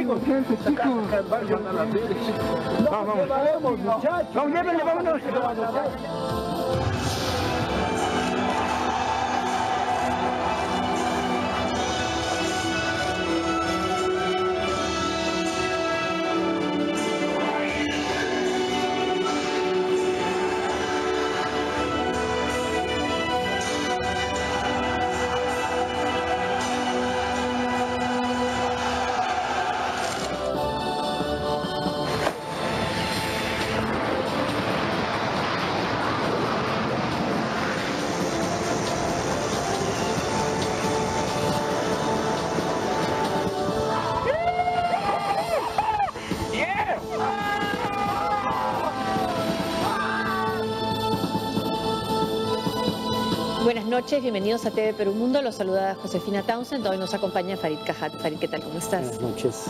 chicos. Vamos, muchachos. Vamos, llévenle, vámonos. Buenas noches, bienvenidos a TV Perú Mundo. Los saluda Josefina Townsend. Hoy nos acompaña Farid Cajat. Farid, ¿qué tal? ¿Cómo estás? Buenas noches.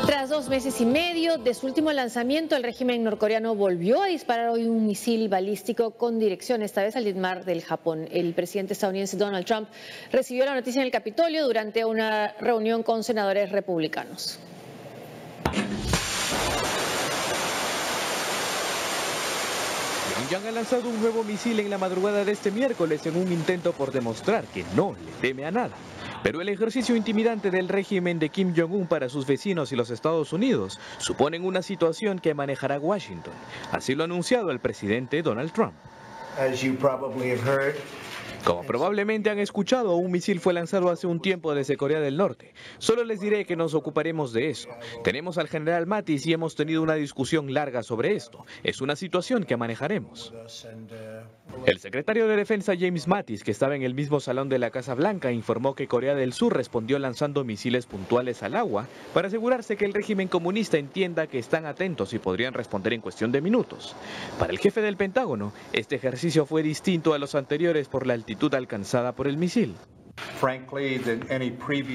Tras 2 meses y medio de su último lanzamiento, el régimen norcoreano volvió a disparar hoy un misil balístico con dirección, esta vez al mar del Japón. El presidente estadounidense Donald Trump recibió la noticia en el Capitolio durante una reunión con senadores republicanos. Pyongyang ha lanzado un nuevo misil en la madrugada de este miércoles en un intento por demostrar que no le teme a nada. Pero el ejercicio intimidante del régimen de Kim Jong-un para sus vecinos y los Estados Unidos suponen una situación que manejará Washington. Así lo ha anunciado el presidente Donald Trump. Como probablemente han escuchado, un misil fue lanzado hace un tiempo desde Corea del Norte. Solo les diré que nos ocuparemos de eso. Tenemos al general Mattis y hemos tenido una discusión larga sobre esto. Es una situación que manejaremos. El secretario de Defensa James Mattis, que estaba en el mismo salón de la Casa Blanca, informó que Corea del Sur respondió lanzando misiles puntuales al agua para asegurarse que el régimen comunista entienda que están atentos y podrían responder en cuestión de minutos. Para el jefe del Pentágono, este ejercicio fue distinto a los anteriores por la altitud alcanzada por el misil.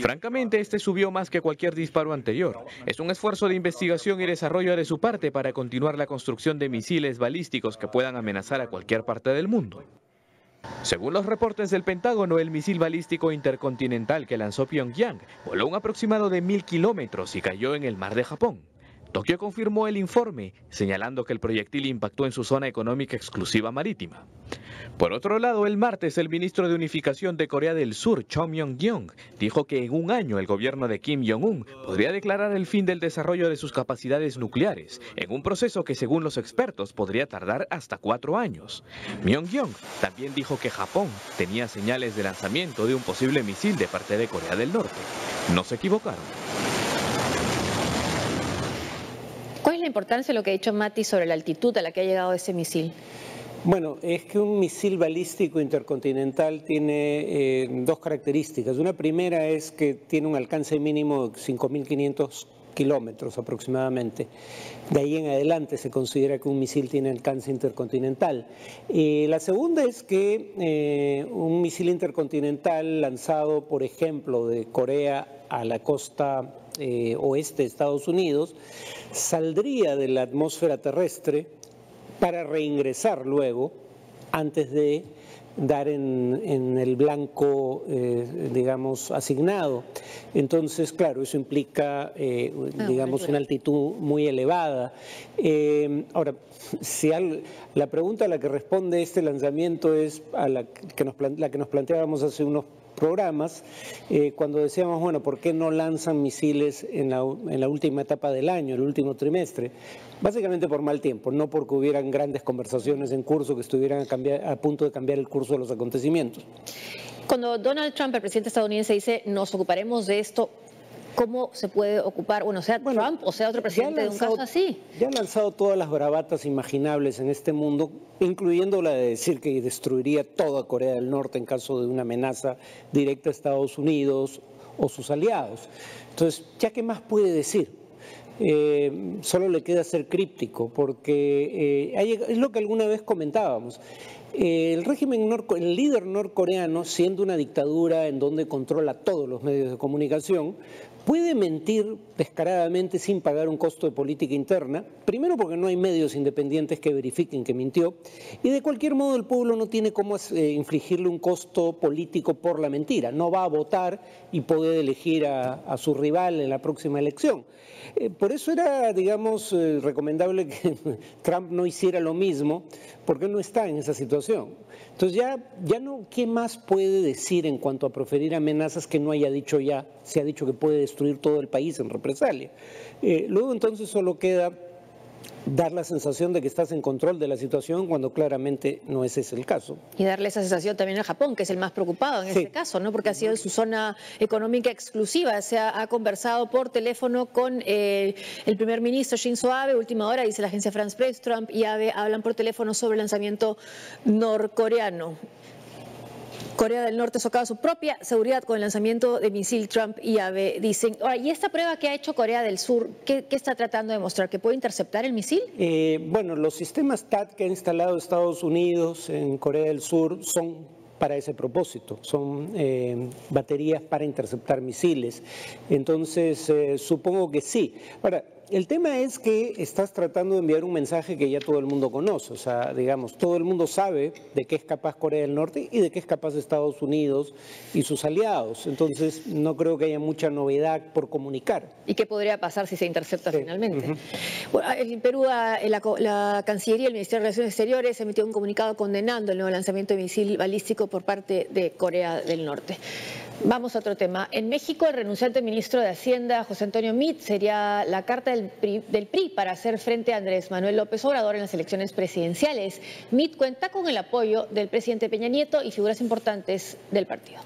Francamente, este subió más que cualquier disparo anterior. Es un esfuerzo de investigación y desarrollo de su parte para continuar la construcción de misiles balísticos que puedan amenazar a cualquier parte del mundo. Según los reportes del Pentágono, el misil balístico intercontinental que lanzó Pyongyang voló un aproximado de 1000 kilómetros y cayó en el mar de Japón. Tokio confirmó el informe, señalando que el proyectil impactó en su zona económica exclusiva marítima. Por otro lado, el martes, el ministro de Unificación de Corea del Sur, Cho Myoung-gyon, dijo que en un año el gobierno de Kim Jong-un podría declarar el fin del desarrollo de sus capacidades nucleares, en un proceso que, según los expertos, podría tardar hasta 4 años. Myoung-gyon también dijo que Japón tenía señales de lanzamiento de un posible misil de parte de Corea del Norte. No se equivocaron. ¿Cuál es la importancia de lo que ha dicho Mattis sobre la altitud a la que ha llegado ese misil? Bueno, es que un misil balístico intercontinental tiene 2 características. Una primera es que tiene un alcance mínimo de 5.500 kilómetros aproximadamente. De ahí en adelante se considera que un misil tiene alcance intercontinental. La segunda es que un misil intercontinental lanzado, por ejemplo, de Corea a la costa oeste de Estados Unidos, saldría de la atmósfera terrestre para reingresar luego, antes de dar en el blanco, digamos, asignado. Entonces, claro, eso implica, digamos, una altitud muy elevada. Ahora, la pregunta a la que responde este lanzamiento es a la que nos planteábamos hace unos programas, cuando decíamos, bueno, ¿por qué no lanzan misiles en la última etapa del año, el último trimestre? Básicamente por mal tiempo, no porque hubieran grandes conversaciones en curso que estuvieran a punto de cambiar el curso de los acontecimientos. Cuando Donald Trump, el presidente estadounidense, dice nos ocuparemos de esto, ¿cómo se puede ocupar, sea Trump o sea otro presidente de un caso así? Ya ha lanzado todas las bravatas imaginables en este mundo, incluyendo la de decir que destruiría toda Corea del Norte en caso de una amenaza directa a Estados Unidos o sus aliados. Entonces, ¿ya qué más puede decir? Solo le queda ser críptico, porque es lo que alguna vez comentábamos. El líder norcoreano, siendo una dictadura en donde controla todos los medios de comunicación, puede mentir descaradamente sin pagar un costo de política interna, primero porque no hay medios independientes que verifiquen que mintió, y de cualquier modo el pueblo no tiene cómo infligirle un costo político por la mentira, no va a votar y puede elegir a su rival en la próxima elección. Por eso era, digamos, recomendable que Trump no hiciera lo mismo, porque él no está en esa situación. Entonces ya no, ¿qué más puede decir en cuanto a proferir amenazas que no haya dicho ya? Se ha dicho que puede destruir todo el país en represalia. Luego entonces solo queda dar la sensación de que estás en control de la situación cuando claramente no ese es el caso. Y darle esa sensación también a Japón, que es el más preocupado en este caso, ¿no? Porque ha sido su zona económica exclusiva. Se ha conversado por teléfono con el primer ministro Shinzo Abe, última hora, dice la agencia France Press. Trump y Abe hablan por teléfono sobre el lanzamiento norcoreano. Corea del Norte socava su propia seguridad con el lanzamiento de misil. Trump y Abe dicen. Ahora, ¿y esta prueba que ha hecho Corea del Sur, qué está tratando de mostrar? ¿Que puede interceptar el misil? Bueno, los sistemas THAAD que ha instalado Estados Unidos en Corea del Sur son para ese propósito, son baterías para interceptar misiles. Entonces, supongo que sí. Ahora, el tema es que estás tratando de enviar un mensaje que ya todo el mundo conoce, o sea, digamos, todo el mundo sabe de qué es capaz Corea del Norte y de qué es capaz Estados Unidos y sus aliados. Entonces, no creo que haya mucha novedad por comunicar. ¿Y qué podría pasar si se intercepta finalmente? Bueno, en Perú, la Cancillería y el Ministerio de Relaciones Exteriores emitió un comunicado condenando el nuevo lanzamiento de misil balístico por parte de Corea del Norte. Vamos a otro tema. En México, el renunciante ministro de Hacienda, José Antonio Meade, sería la carta del PRI para hacer frente a Andrés Manuel López Obrador en las elecciones presidenciales. Meade cuenta con el apoyo del presidente Peña Nieto y figuras importantes del partido.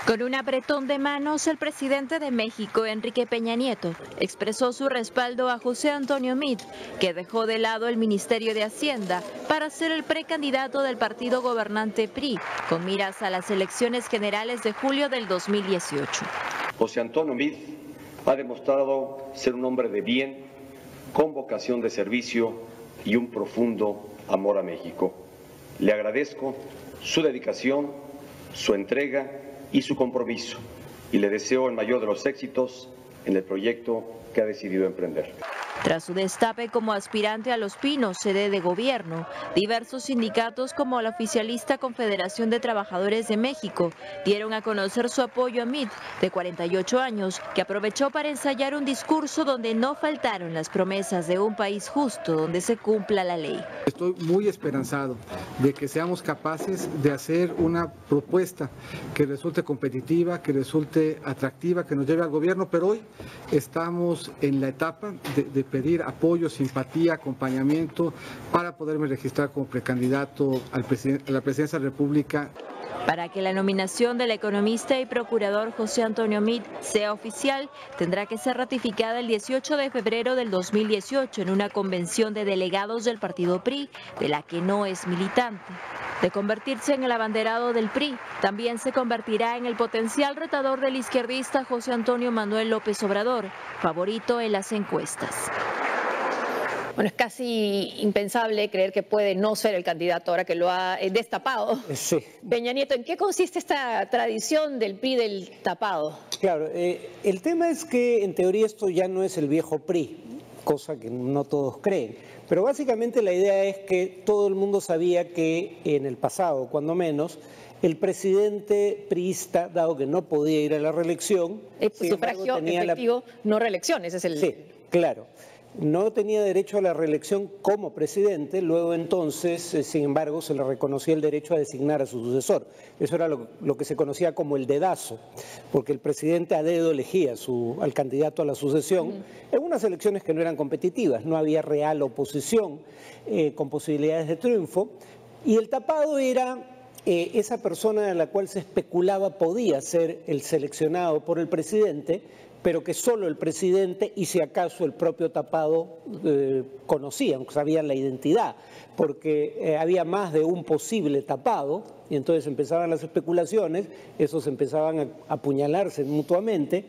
Con un apretón de manos, el presidente de México, Enrique Peña Nieto, expresó su respaldo a José Antonio Meade, que dejó de lado el Ministerio de Hacienda para ser el precandidato del partido gobernante PRI, con miras a las elecciones generales de julio del 2018. José Antonio Meade ha demostrado ser un hombre de bien, con vocación de servicio y un profundo amor a México. Le agradezco su dedicación, su entrega y su compromiso, y le deseo el mayor de los éxitos en el proyecto que ha decidido emprender. Tras su destape como aspirante a Los Pinos, sede de gobierno, diversos sindicatos como la oficialista Confederación de Trabajadores de México dieron a conocer su apoyo a Meade, de 48 años, que aprovechó para ensayar un discurso donde no faltaron las promesas de un país justo donde se cumpla la ley. Estoy muy esperanzado de que seamos capaces de hacer una propuesta que resulte competitiva, que resulte atractiva, que nos lleve al gobierno, pero hoy estamos en la etapa de pedir apoyo, simpatía, acompañamiento para poderme registrar como precandidato a la presidencia de la República. Para que la nominación del economista y procurador José Antonio Meade sea oficial, tendrá que ser ratificada el 18 de febrero del 2018 en una convención de delegados del partido PRI, de la que no es militante. De convertirse en el abanderado del PRI, también se convertirá en el potencial retador del izquierdista José Antonio Manuel López Obrador, favorito en las encuestas. Bueno, es casi impensable creer que puede no ser el candidato ahora que lo ha destapado. Sí. Peña Nieto, ¿en qué consiste esta tradición del PRI del tapado? Claro, el tema es que en teoría esto ya no es el viejo PRI, cosa que no todos creen. Pero básicamente la idea es que todo el mundo sabía que en el pasado, cuando menos, el presidente priista, dado que no podía ir a la reelección, sufragio efectivo, no reelección, ese es el... Sí, claro. No tenía derecho a la reelección como presidente, luego entonces, sin embargo, se le reconocía el derecho a designar a su sucesor. Eso era lo que se conocía como el dedazo, porque el presidente a dedo elegía al candidato a la sucesión en unas elecciones que no eran competitivas, no había real oposición con posibilidades de triunfo, y el tapado era esa persona en la cual se especulaba podía ser el seleccionado por el presidente, pero que solo el presidente y si acaso el propio tapado conocían, sabían la identidad, porque había más de un posible tapado y entonces empezaban las especulaciones, esos empezaban a apuñalarse mutuamente.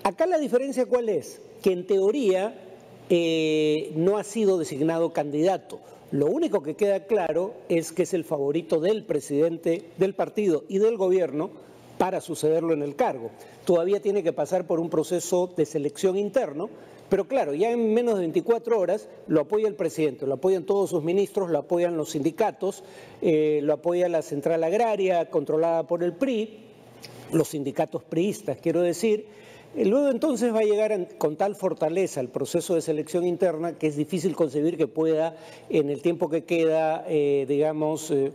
Acá la diferencia ¿cuál es? Que en teoría no ha sido designado candidato. Lo único que queda claro es que es el favorito del presidente del partido y del gobierno para sucederlo en el cargo. Todavía tiene que pasar por un proceso de selección interno, pero claro, ya en menos de 24 horas lo apoya el presidente, lo apoyan todos sus ministros, lo apoyan los sindicatos, lo apoya la Central Agraria controlada por el PRI, los sindicatos priistas, quiero decir. Luego entonces va a llegar con tal fortaleza el proceso de selección interna que es difícil concebir que pueda, en el tiempo que queda,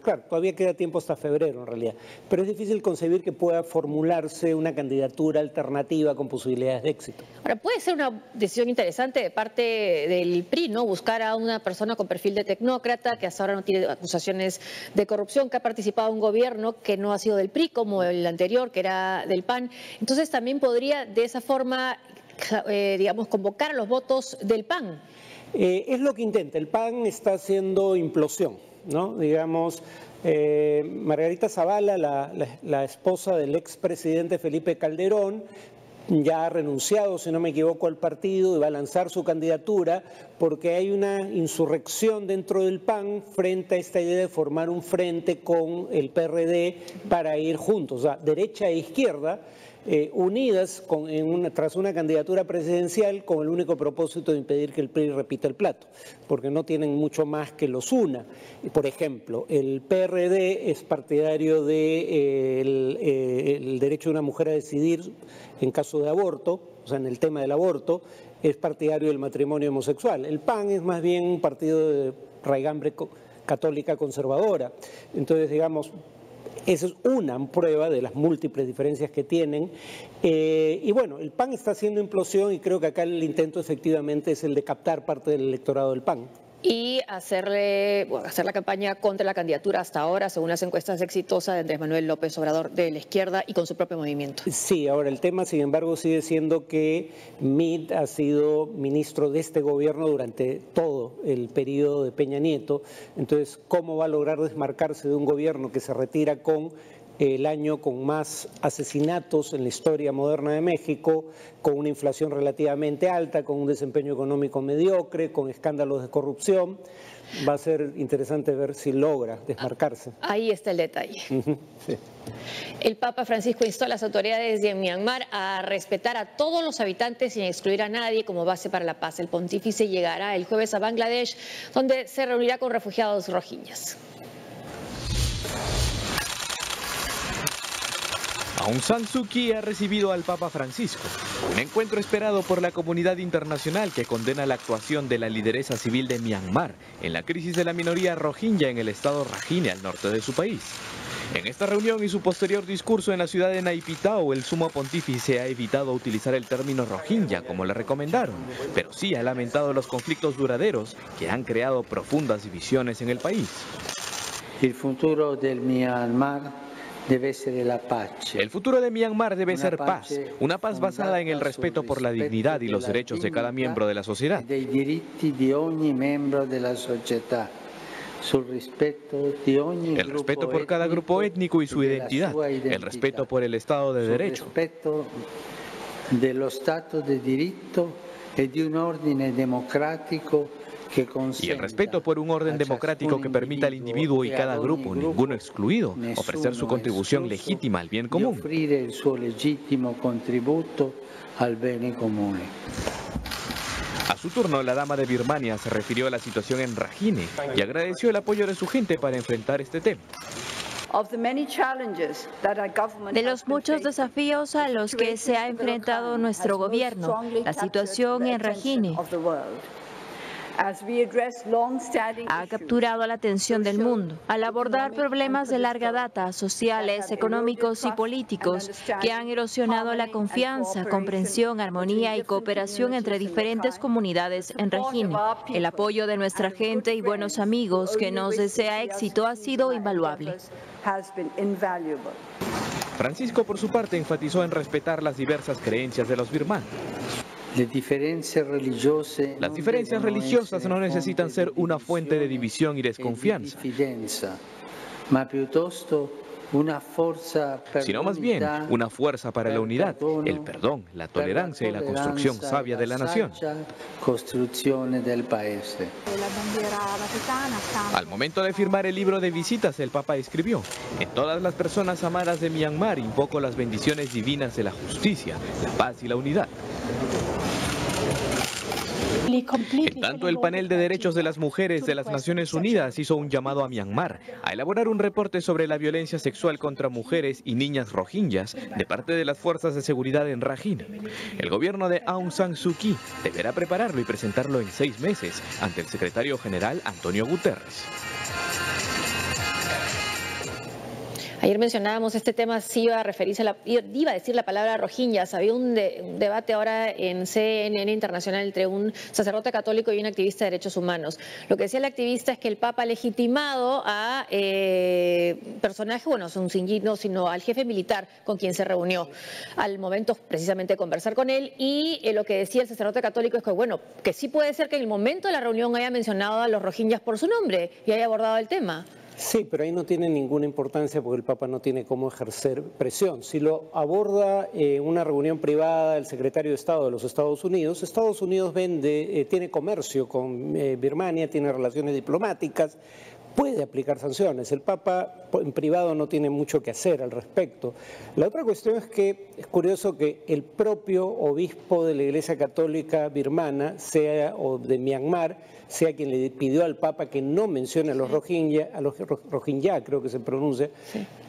claro, todavía queda tiempo hasta febrero en realidad, pero es difícil concebir que pueda formularse una candidatura alternativa con posibilidades de éxito. Ahora, puede ser una decisión interesante de parte del PRI, ¿no? Buscar a una persona con perfil de tecnócrata que hasta ahora no tiene acusaciones de corrupción, que ha participado en un gobierno que no ha sido del PRI como el anterior, que era del PAN. Entonces también podría de esa forma, digamos, convocar a los votos del PAN. Es lo que intenta. El PAN está haciendo implosión, ¿no? Digamos, Margarita Zavala, la esposa del expresidente Felipe Calderón, ya ha renunciado, si no me equivoco, al partido y va a lanzar su candidatura porque hay una insurrección dentro del PAN frente a esta idea de formar un frente con el PRD para ir juntos, o sea, derecha e izquierda, unidas tras una candidatura presidencial con el único propósito de impedir que el PRI repita el plato, porque no tienen mucho más que los una. Por ejemplo, el PRD es partidario del derecho de una mujer a decidir en caso de aborto, o sea, en el tema del aborto, es partidario del matrimonio homosexual. El PAN es más bien un partido de raigambre católica conservadora. Entonces, digamos, esa es una prueba de las múltiples diferencias que tienen. Y bueno, el PAN está haciendo implosión y creo que acá el intento efectivamente es el de captar parte del electorado del PAN. Y hacer la campaña contra la candidatura hasta ahora, según las encuestas exitosas de Andrés Manuel López Obrador de la izquierda y con su propio movimiento. Sí, ahora el tema, sin embargo, sigue siendo que Meade ha sido ministro de este gobierno durante todo el periodo de Peña Nieto. Entonces, ¿cómo va a lograr desmarcarse de un gobierno que se retira con el año con más asesinatos en la historia moderna de México, con una inflación relativamente alta, con un desempeño económico mediocre, con escándalos de corrupción? Va a ser interesante ver si logra desmarcarse. Ahí está el detalle. Sí. El Papa Francisco instó a las autoridades de Myanmar a respetar a todos los habitantes sin excluir a nadie como base para la paz. El pontífice llegará el jueves a Bangladesh, donde se reunirá con refugiados rohingyas. Aung San Suu Kyi ha recibido al Papa Francisco, un encuentro esperado por la comunidad internacional que condena la actuación de la lideresa civil de Myanmar en la crisis de la minoría rohingya en el estado Rakhine, al norte de su país. En esta reunión y su posterior discurso en la ciudad de Naypyidaw, el sumo pontífice ha evitado utilizar el término rohingya como le recomendaron, pero sí ha lamentado los conflictos duraderos que han creado profundas divisiones en el país. El futuro del Myanmar debe ser la paz. El futuro de Myanmar debe ser paz, una paz basada en el respeto por la dignidad y los derechos de cada miembro de la sociedad. Dei diritti di ogni membro della società. El respeto por cada grupo étnico y su identidad, el respeto por el Estado de Derecho. El respeto dello Stato di diritto e di un ordine democrático y el respeto por un orden democrático que permita al individuo y cada grupo, ninguno excluido, ofrecer su contribución legítima al bien común. Offrire il suo legittimo contributo al bene comune. A su turno, la dama de Birmania se refirió a la situación en Rakhine y agradeció el apoyo de su gente para enfrentar este tema. De los muchos desafíos a los que se ha enfrentado nuestro gobierno, la situación en Rakhine ha capturado la atención del mundo al abordar problemas de larga data, sociales, económicos y políticos que han erosionado la confianza, comprensión, armonía y cooperación entre diferentes comunidades en Rakhine. El apoyo de nuestra gente y buenos amigos que nos desea éxito ha sido invaluable. Francisco, por su parte, enfatizó en respetar las diversas creencias de los birmanos. Las diferencias religiosas no necesitan ser una fuente de división y desconfianza, una fuerza per sino más bien una fuerza para la unidad, el perdón, la tolerancia y la construcción sabia de la nación. Construzione del paese. Al momento de firmar el libro de visitas, el Papa escribió: en todas las personas amadas de Myanmar invoco las bendiciones divinas de la justicia, la paz y la unidad. En tanto, el panel de derechos de las mujeres de las Naciones Unidas hizo un llamado a Myanmar a elaborar un reporte sobre la violencia sexual contra mujeres y niñas rohingyas de parte de las fuerzas de seguridad en Rakhine. El gobierno de Aung San Suu Kyi deberá prepararlo y presentarlo en 6 meses ante el secretario general Antonio Guterres. Ayer mencionábamos este tema, sí iba a referirse iba a decir la palabra rohingyas. Había un debate ahora en CNN Internacional entre un sacerdote católico y un activista de derechos humanos. Lo que decía el activista es que el Papa ha legitimado a personaje, bueno, no sino al jefe militar con quien se reunió al momento precisamente de conversar con él, y lo que decía el sacerdote católico es que, bueno, que sí puede ser que en el momento de la reunión haya mencionado a los rohingyas por su nombre y haya abordado el tema. Sí, pero ahí no tiene ninguna importancia porque el Papa no tiene cómo ejercer presión. Si lo aborda en una reunión privada el secretario de Estado de los Estados Unidos tiene comercio con Birmania, tiene relaciones diplomáticas, puede aplicar sanciones. El Papa en privado no tiene mucho que hacer al respecto. La otra cuestión es que es curioso que el propio obispo de la Iglesia Católica birmana, o de Myanmar, sea quien le pidió al Papa que no mencione a los rohingya, creo que se pronuncia,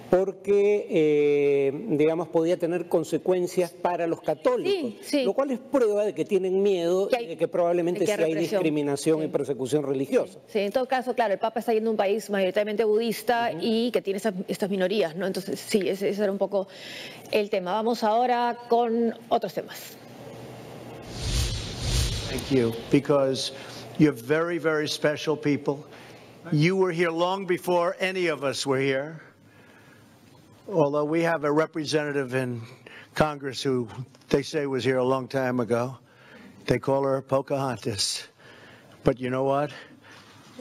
porque, digamos, podía tener consecuencias para los católicos, lo cual es prueba de que tienen miedo de que probablemente sí hay discriminación y persecución religiosa. Sí, en todo caso, claro, el Papa está yendo a un país mayoritariamente budista y que tiene estas minorías, ¿no? Entonces, sí, ese era un poco el tema. Vamos ahora con otros temas. Thank you, because you're very, very special people. You were here long before any of us were here. Although we have a representative in Congress who they say was here a long time ago. They call her Pocahontas. But you know what?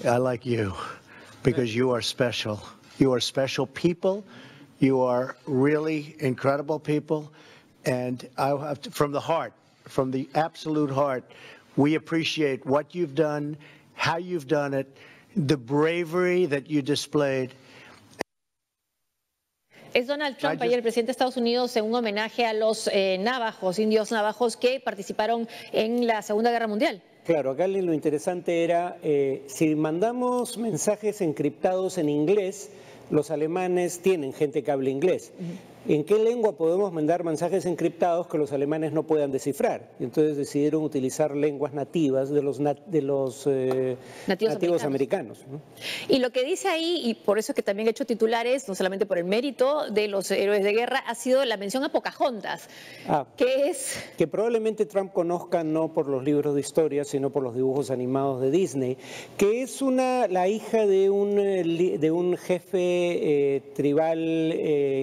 I like you because you are special. You are special people. You are really incredible people. And I have to, from the heart, from the absolute heart, we appreciate what you've done, how you've done it, the bravery that you displayed. Es Donald Trump, ayer el presidente de Estados Unidos, en un homenaje a los indios navajos que participaron en la Segunda Guerra Mundial. Claro, acá lo interesante era, si mandamos mensajes encriptados en inglés, los alemanes tienen gente que habla inglés. ¿En qué lengua podemos mandar mensajes encriptados que los alemanes no puedan descifrar? Entonces decidieron utilizar lenguas nativas de los nativos americanos, ¿no? Y lo que dice ahí, y por eso que también he hecho titulares, no solamente por el mérito de los héroes de guerra, ha sido la mención a Pocahontas, que probablemente Trump conozca no por los libros de historia, sino por los dibujos animados de Disney, que es la hija de un jefe tribal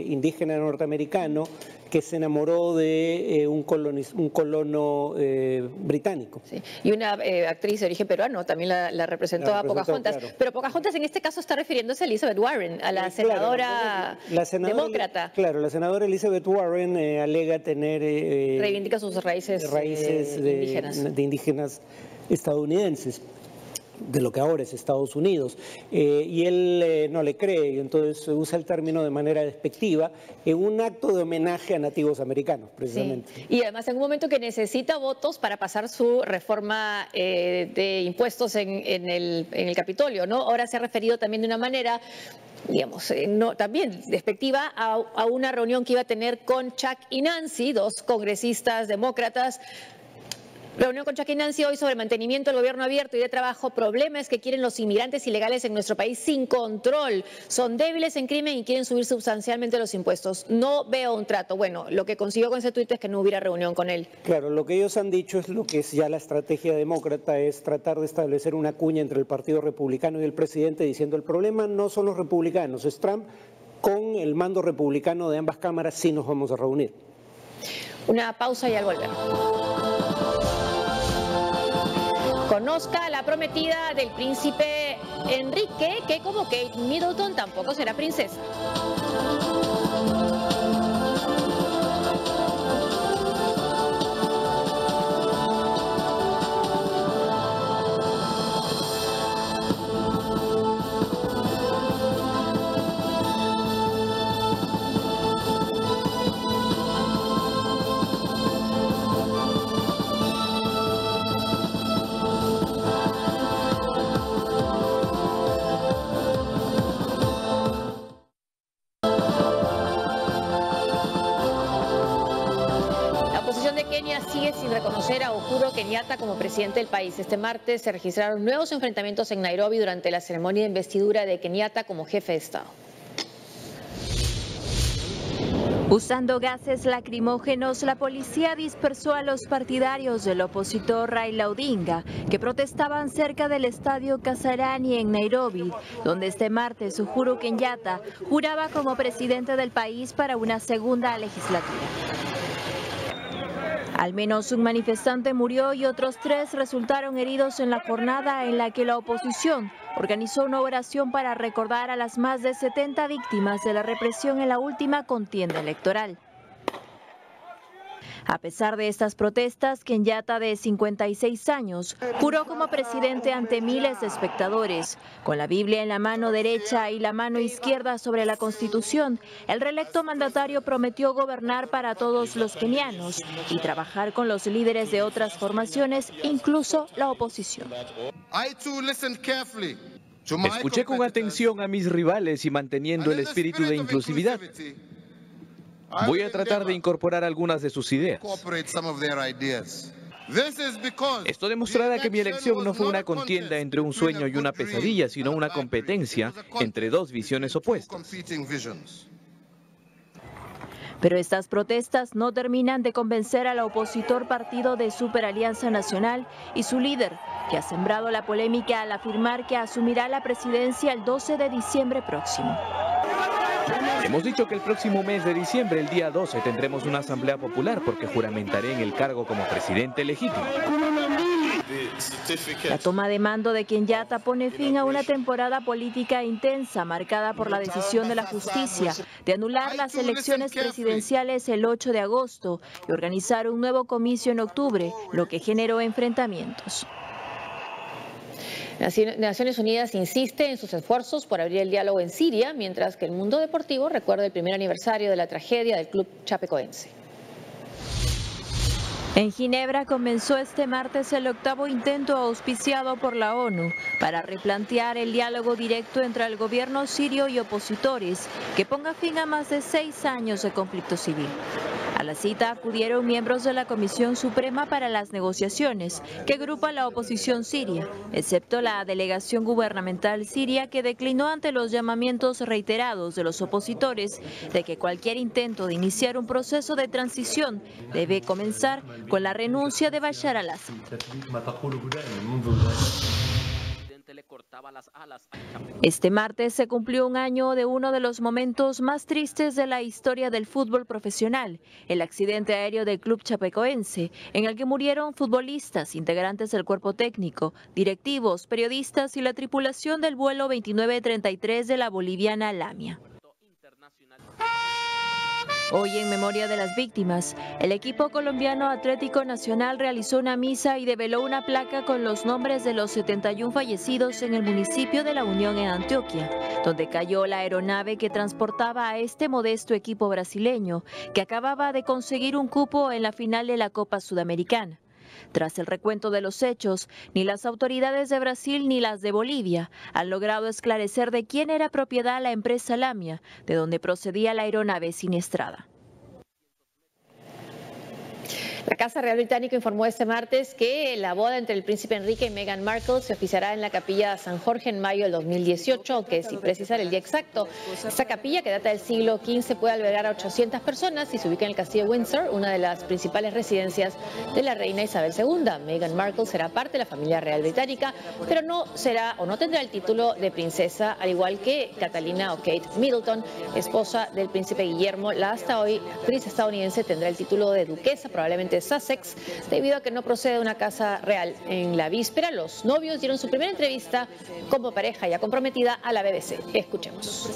indígena norteamericano que se enamoró de un colono británico. Sí. Y una actriz de origen peruano también la representó a Pocahontas. Claro. Pero Pocahontas en este caso está refiriéndose a Elizabeth Warren, a la senadora demócrata. Claro, la senadora Elizabeth Warren alega tener... reivindica sus raíces indígenas estadounidenses, de lo que ahora es Estados Unidos, y él no le cree, y entonces usa el término de manera despectiva en un acto de homenaje a nativos americanos, precisamente. Sí. Y además en un momento que necesita votos para pasar su reforma de impuestos en el Capitolio, ¿no? Ahora se ha referido también de una manera, digamos, también despectiva a una reunión que iba a tener con Chuck y Nancy, dos congresistas demócratas. Reunión con Chuck y Nancy hoy sobre mantenimiento del gobierno abierto y de trabajo, problemas que quieren los inmigrantes ilegales en nuestro país sin control. Son débiles en crimen y quieren subir sustancialmente los impuestos. No veo un trato. Bueno, lo que consiguió con ese tuit es que no hubiera reunión con él. Claro, lo que ellos han dicho es lo que es ya la estrategia demócrata, es tratar de establecer una cuña entre el Partido Republicano y el presidente diciendo el problema no son los republicanos, es Trump. Con el mando republicano de ambas cámaras sí nos vamos a reunir. Una pausa y al volver. Conozca a la prometida del príncipe Enrique, que como Kate Middleton tampoco será princesa. Sigue sin reconocer a Uhuru Kenyatta como presidente del país. Este martes se registraron nuevos enfrentamientos en Nairobi durante la ceremonia de investidura de Kenyatta como jefe de Estado. Usando gases lacrimógenos, la policía dispersó a los partidarios del opositor Raila Odinga, que protestaban cerca del estadio Kasarani en Nairobi, donde este martes Uhuru Kenyatta juraba como presidente del país para una segunda legislatura. Al menos un manifestante murió y otros 3 resultaron heridos en la jornada en la que la oposición organizó una oración para recordar a las más de 70 víctimas de la represión en la última contienda electoral. A pesar de estas protestas, Kenyatta, de 56 años, juró como presidente ante miles de espectadores. Con la Biblia en la mano derecha y la mano izquierda sobre la Constitución, el reelecto mandatario prometió gobernar para todos los kenianos y trabajar con los líderes de otras formaciones, incluso la oposición. Escuché con atención a mis rivales y manteniendo el espíritu de inclusividad. Voy a tratar de incorporar algunas de sus ideas. Esto demostrará que mi elección no fue una contienda entre un sueño y una pesadilla, sino una competencia entre 2 visiones opuestas. Pero estas protestas no terminan de convencer al opositor partido de Superalianza Nacional y su líder, que ha sembrado la polémica al afirmar que asumirá la presidencia el 12 de diciembre próximo. Hemos dicho que el próximo mes de diciembre, el día 12, tendremos una asamblea popular porque juramentaré en el cargo como presidente legítimo. La toma de mando de Kenyatta pone fin a una temporada política intensa marcada por la decisión de la justicia de anular las elecciones presidenciales el 8 de agosto y organizar un nuevo comicio en octubre, lo que generó enfrentamientos. Naciones Unidas insiste en sus esfuerzos por abrir el diálogo en Siria, mientras que el mundo deportivo recuerda el primer aniversario de la tragedia del club chapecoense. En Ginebra comenzó este martes el 8º intento auspiciado por la ONU para replantear el diálogo directo entre el gobierno sirio y opositores que ponga fin a más de 6 años de conflicto civil. A la cita acudieron miembros de la Comisión Suprema para las Negociaciones, que agrupa la oposición siria, excepto la delegación gubernamental siria, que declinó ante los llamamientos reiterados de los opositores de que cualquier intento de iniciar un proceso de transición debe comenzar con la renuncia de Bashar al-Assad. Este martes se cumplió un año de uno de los momentos más tristes de la historia del fútbol profesional, el accidente aéreo del club chapecoense, en el que murieron futbolistas, integrantes del cuerpo técnico, directivos, periodistas y la tripulación del vuelo 2933 de la boliviana Lamia. Hoy, en memoria de las víctimas, el equipo colombiano Atlético Nacional realizó una misa y develó una placa con los nombres de los 71 fallecidos en el municipio de La Unión, en Antioquia, donde cayó la aeronave que transportaba a este modesto equipo brasileño, que acababa de conseguir un cupo en la final de la Copa Sudamericana. Tras el recuento de los hechos, ni las autoridades de Brasil ni las de Bolivia han logrado esclarecer de quién era propiedad la empresa Lamia, de donde procedía la aeronave siniestrada. La Casa Real Británica informó este martes que la boda entre el príncipe Enrique y Meghan Markle se oficiará en la capilla San Jorge en mayo del 2018, aunque sin precisar el día exacto. Esta capilla, que data del siglo XV, puede albergar a 800 personas y se ubica en el castillo de Windsor, una de las principales residencias de la reina Isabel II. Meghan Markle será parte de la familia real británica, pero no será o no tendrá el título de princesa, al igual que Catalina o Kate Middleton, esposa del príncipe Guillermo. La hasta hoy actriz estadounidense tendrá el título de duquesa, probablemente de Sussex debido a que no procede de una casa real. En la víspera, los novios dieron su primera entrevista como pareja ya comprometida a la BBC. Escuchemos.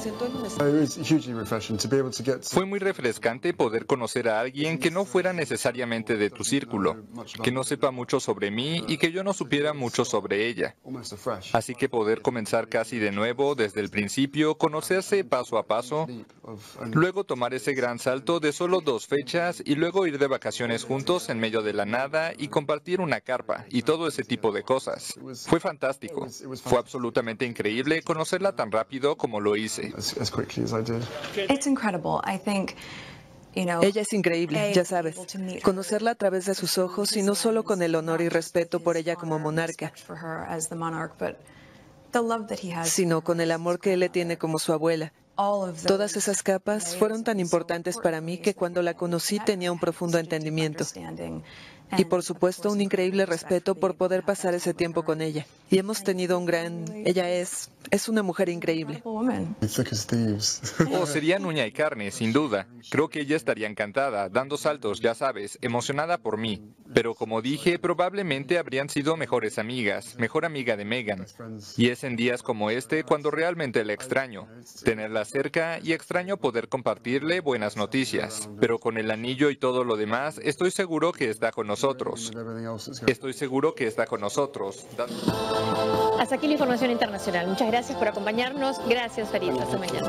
Fue muy refrescante poder conocer a alguien que no fuera necesariamente de tu círculo, que no sepa mucho sobre mí y que yo no supiera mucho sobre ella. Así que poder comenzar casi de nuevo desde el principio, conocerse paso a paso, luego tomar ese gran salto de solo 2 fechas y luego ir de vacaciones juntos en medio de la nada y compartir una carpa y todo ese tipo de cosas. Fue fantástico. Fue absolutamente increíble conocerla tan rápido como lo hice. Ella es increíble, ya sabes. Conocerla a través de sus ojos y no solo con el honor y respeto por ella como monarca, sino con el amor que él le tiene como su abuela. Todas esas capas fueron tan importantes para mí que cuando la conocí tenía un profundo entendimiento. Y por supuesto un increíble respeto por poder pasar ese tiempo con ella. Y hemos tenido un gran... Ella es una mujer increíble. Oh, serían uña y carne, sin duda. Creo que ella estaría encantada, dando saltos, ya sabes, emocionada por mí. Pero como dije, probablemente habrían sido mejores amigas, mejor amiga de Meghan. Y es en días como este cuando realmente la extraño. Tenerla cerca y extraño poder compartirle buenas noticias. Pero con el anillo y todo lo demás, estoy seguro que está con nosotros. Estoy seguro que está con nosotros. Hasta aquí la información internacional. Muchas gracias por acompañarnos. Gracias, Farid. Hasta mañana.